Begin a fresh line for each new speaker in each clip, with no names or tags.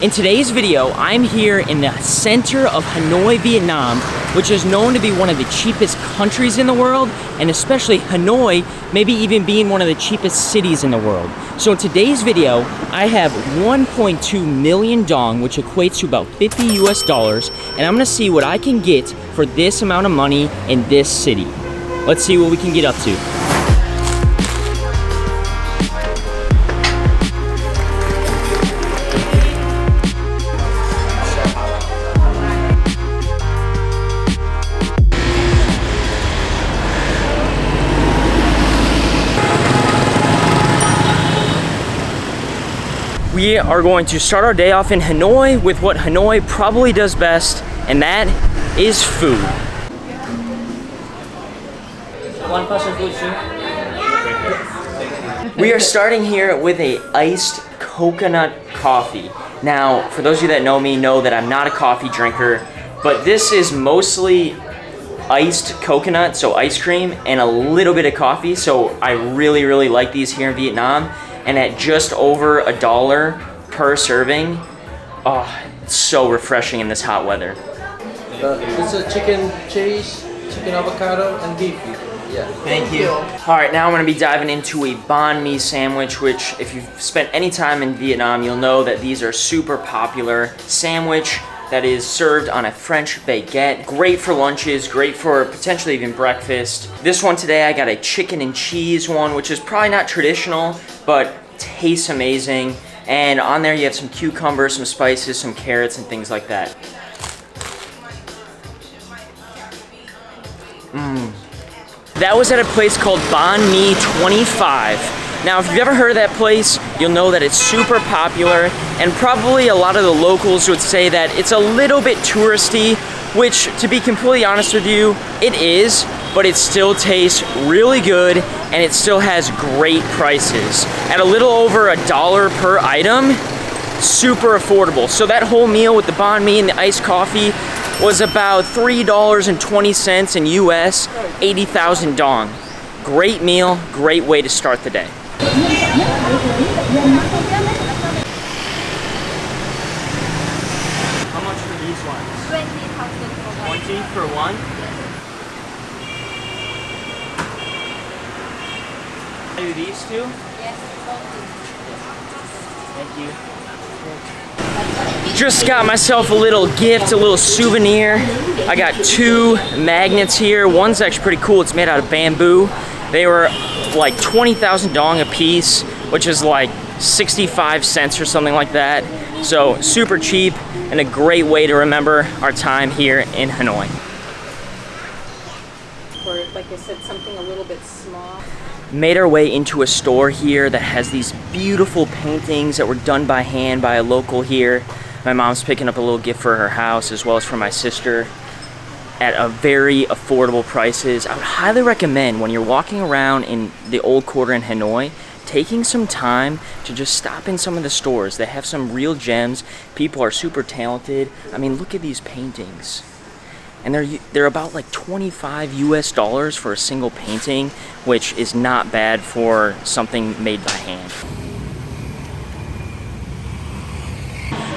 In today's video, I'm here in the center of Hanoi, Vietnam, which is known to be one of the cheapest countries in the world, and especially Hanoi, maybe even being one of the cheapest cities in the world. So in today's video, I have 1.2 million dong, which equates to about 50 US dollars, and I'm gonna see what I can get for this amount of money in this city. Let's see what we can get up to. We are going to start our day off in Hanoi with what Hanoi probably does best, and that is food. One person food, sir. We are starting here with a iced coconut coffee. Now, for those of you that know me, know that I'm not a coffee drinker, but this is mostly iced coconut, so ice cream, and a little bit of coffee, so I really like these here in Vietnam. And at just over $1 per serving, oh, it's so refreshing in this hot weather.
This is chicken cheese, chicken avocado, and beef. Yeah.
Thank you. All right, now I'm gonna be diving into a banh mi sandwich, which if you've spent any time in Vietnam, you'll know that these are super popular sandwich that is served on a French baguette. Great for lunches, great for potentially even breakfast. This one today, I got a chicken and cheese one, which is probably not traditional, but tastes amazing. And on there you have some cucumbers, some spices, some carrots, and things like that. That was at a place called Banh Mi 25. Now, if you've ever heard of that place, you'll know that it's super popular, and probably a lot of the locals would say that it's a little bit touristy, which, to be completely honest with you, it is, but it still tastes really good, and it still has great prices. At a little over $1 per item, super affordable. So that whole meal with the banh mi and the iced coffee was about $3.20 in US, 80,000 dong. Great meal, great way to start the day. How much for these ones?
20,000 for one.
20 for one? Do these two?
Yes,
Thank you. Just got myself a little gift, a little souvenir. I got 2 magnets here. One's actually pretty cool. It's made out of bamboo. They were like 20,000 dong a piece, which is like 65 cents or something like that. So super cheap and a great way to remember our time here in Hanoi.
Or, like I said, something a little bit small.
Made our way into a store here that has these beautiful paintings that were done by hand by a local here. My mom's picking up a little gift for her house as well as for my sister at a very affordable prices. I would highly recommend when you're walking around in the old quarter in Hanoi, taking some time to just stop in some of the stores. They have some real gems. People are super talented. I mean, look at these paintings. And they're about like 25 US dollars for a single painting, which is not bad for something made by hand.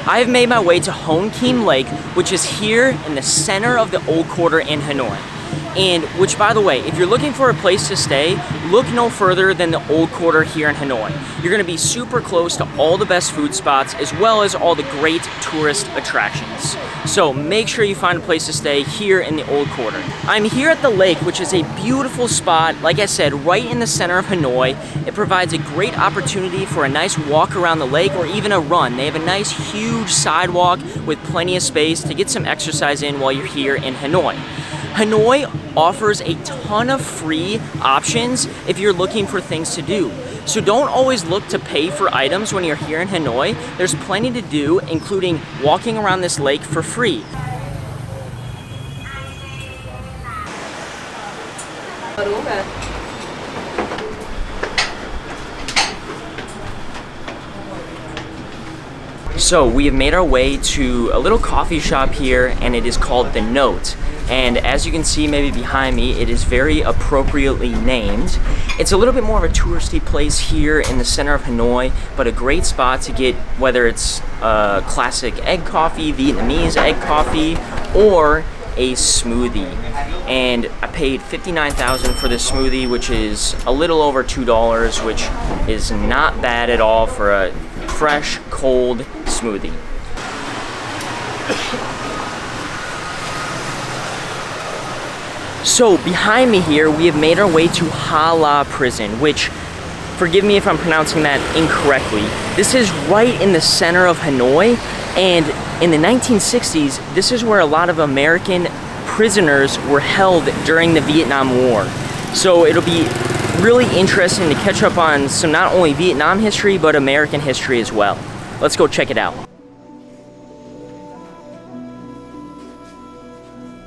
I have made my way to Hoan Kiem Lake, which is here in the center of the old quarter in Hanoi. And which, by the way, if you're looking for a place to stay, look no further than the old quarter here in Hanoi. You're gonna be super close to all the best food spots as well as all the great tourist attractions. So make sure you find a place to stay here in the old quarter. I'm here at the lake, which is a beautiful spot, like I said, right in the center of Hanoi. It provides a great opportunity for a nice walk around the lake or even a run. They have a nice huge sidewalk with plenty of space to get some exercise in while you're here in Hanoi. Hanoi offers a ton of free options if you're looking for things to do. So don't always look to pay for items when you're here in Hanoi. There's plenty to do, including walking around this lake for free. So we have made our way to a little coffee shop here, and it is called The Note. And as you can see maybe behind me, it is very appropriately named. It's a little bit more of a touristy place here in the center of Hanoi, but a great spot to get whether it's classic egg coffee, Vietnamese egg coffee, or a smoothie. And I paid $59,000 for this smoothie, which is a little over $2, which is not bad at all for a fresh, cold smoothie. So behind me here, we have made our way to Hoa Lo Prison, which, forgive me if I'm pronouncing that incorrectly. This is right in the center of Hanoi, and in the 1960s, this is where a lot of American prisoners were held during the Vietnam War. So it'll be really interesting to catch up on some not only Vietnam history, but American history as well. Let's go check it out.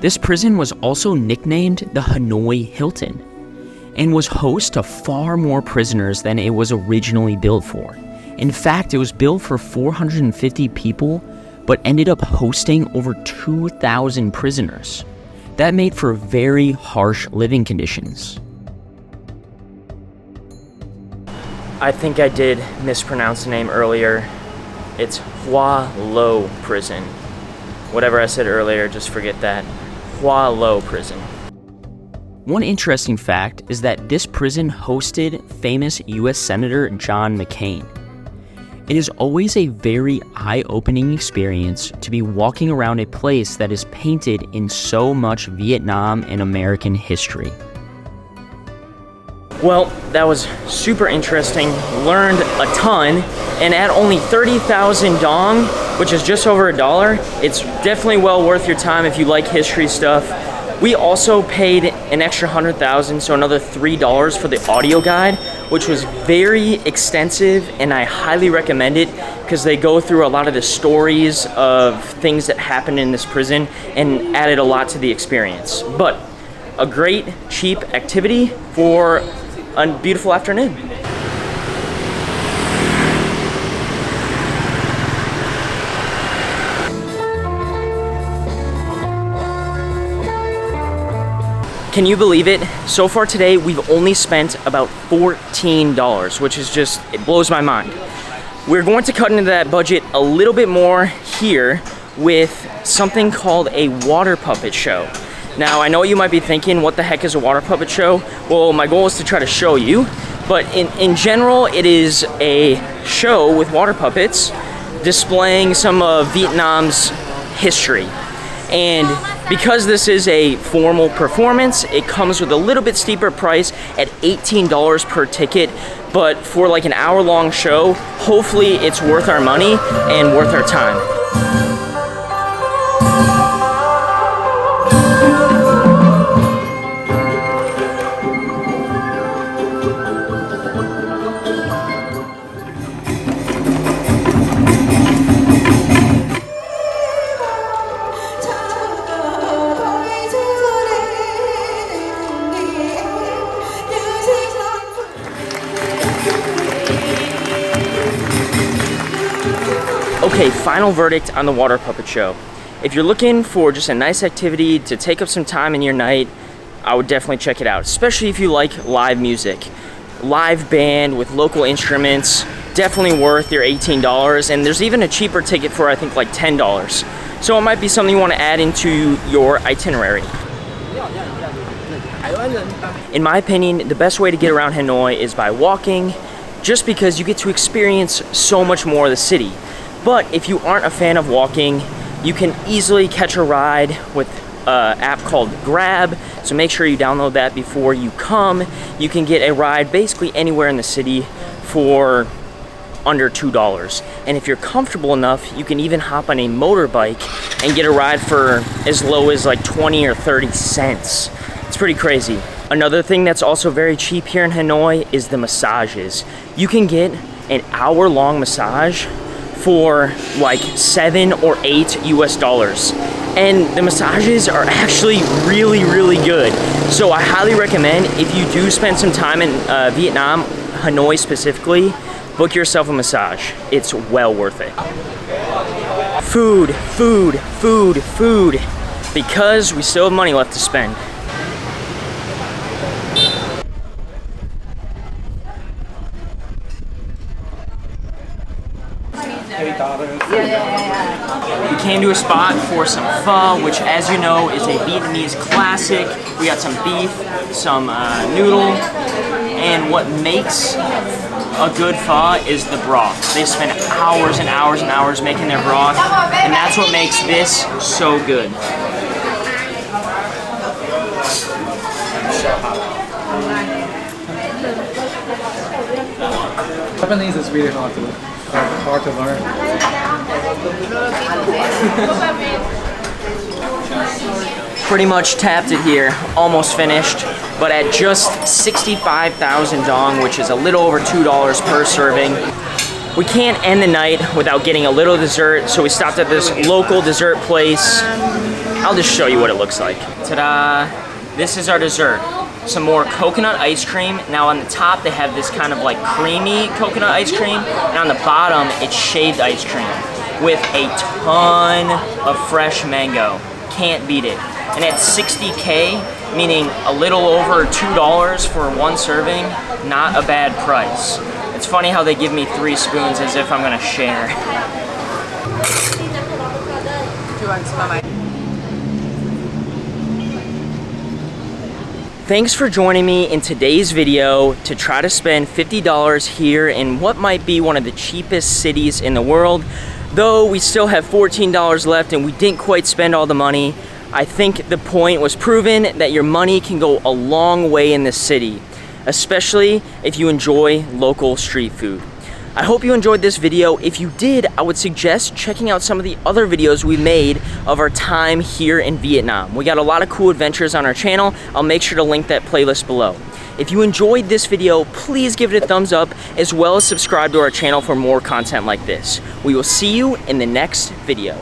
This prison was also nicknamed the Hanoi Hilton and was host to far more prisoners than it was originally built for. In fact, it was built for 450 people, but ended up hosting over 2,000 prisoners. That made for very harsh living conditions. I think I did mispronounce the name earlier. It's Hoa Lo Prison. Whatever I said earlier, just forget that. Hoa Lo Prison. One interesting fact is that this prison hosted famous US Senator John McCain. It is always a very eye-opening experience to be walking around a place that is painted in so much Vietnam and American history. Well, that was super interesting, learned a ton, and at only 30,000 dong, which is just over $1, it's definitely well worth your time if you like history stuff. We also paid an extra 100,000, so another $3 for the audio guide, which was very extensive, and I highly recommend it because they go through a lot of the stories of things that happened in this prison and added a lot to the experience. But a great, cheap activity for a beautiful afternoon. Can you believe it? So far today, we've only spent about $14, which is just, it blows my mind. We're going to cut into that budget a little bit more here with something called a water puppet show. Now, I know you might be thinking, what the heck is a water puppet show? Well, my goal is to try to show you, but in general, it is a show with water puppets displaying some of Vietnam's history. And because this is a formal performance, it comes with a little bit steeper price at $18 per ticket, but for like an hour-long show, hopefully it's worth our money and worth our time. Okay, final verdict on the water puppet show. If you're looking for just a nice activity to take up some time in your night, I would definitely check it out, especially if you like live music. Live band with local instruments, definitely worth your $18, and there's even a cheaper ticket for I think like $10. So it might be something you want to add into your itinerary. In my opinion, the best way to get around Hanoi is by walking, just because you get to experience so much more of the city. But if you aren't a fan of walking, you can easily catch a ride with an app called Grab, so make sure you download that before you come. You can get a ride basically anywhere in the city for under $2. And if you're comfortable enough, you can even hop on a motorbike and get a ride for as low as like 20 or 30 cents. It's pretty crazy. Another thing that's also very cheap here in Hanoi is the massages. You can get an hour-long massage for like $7 or $8 US. And the massages are actually really, really good. So I highly recommend, if you do spend some time in Vietnam, Hanoi specifically, book yourself a massage. It's well worth it. Food, food, food, food. Because we still have money left to spend. We came to a spot for some pho, which, as you know, is a Vietnamese classic. We got some beef, some noodle, and what makes a good pho is the broth. They spend hours and hours and hours making their broth, and that's what makes this so good.
Japanese is really hard to learn.
Pretty much tapped it here, almost finished, but at just 65,000 dong, which is a little over $2 per serving. We can't end the night without getting a little dessert, so we stopped at this local dessert place. I'll just show you what it looks like. Ta-da! This is our dessert. Some more coconut ice cream. Now on the top they have this kind of like creamy coconut ice cream, and on the bottom it's shaved ice cream with a ton of fresh mango. Can't beat it. And at 60K, meaning a little over $2 for one serving, not a bad price. It's funny how they give me 3 spoons as if I'm gonna share. Thanks for joining me in today's video to try to spend $50 here in what might be one of the cheapest cities in the world. Though we still have $14 left and we didn't quite spend all the money, I think the point was proven that your money can go a long way in this city, especially if you enjoy local street food. I hope you enjoyed this video. If you did, I would suggest checking out some of the other videos we made of our time here in Vietnam. We got a lot of cool adventures on our channel. I'll make sure to link that playlist below. If you enjoyed this video, please give it a thumbs up, as well as subscribe to our channel for more content like this. We will see you in the next video.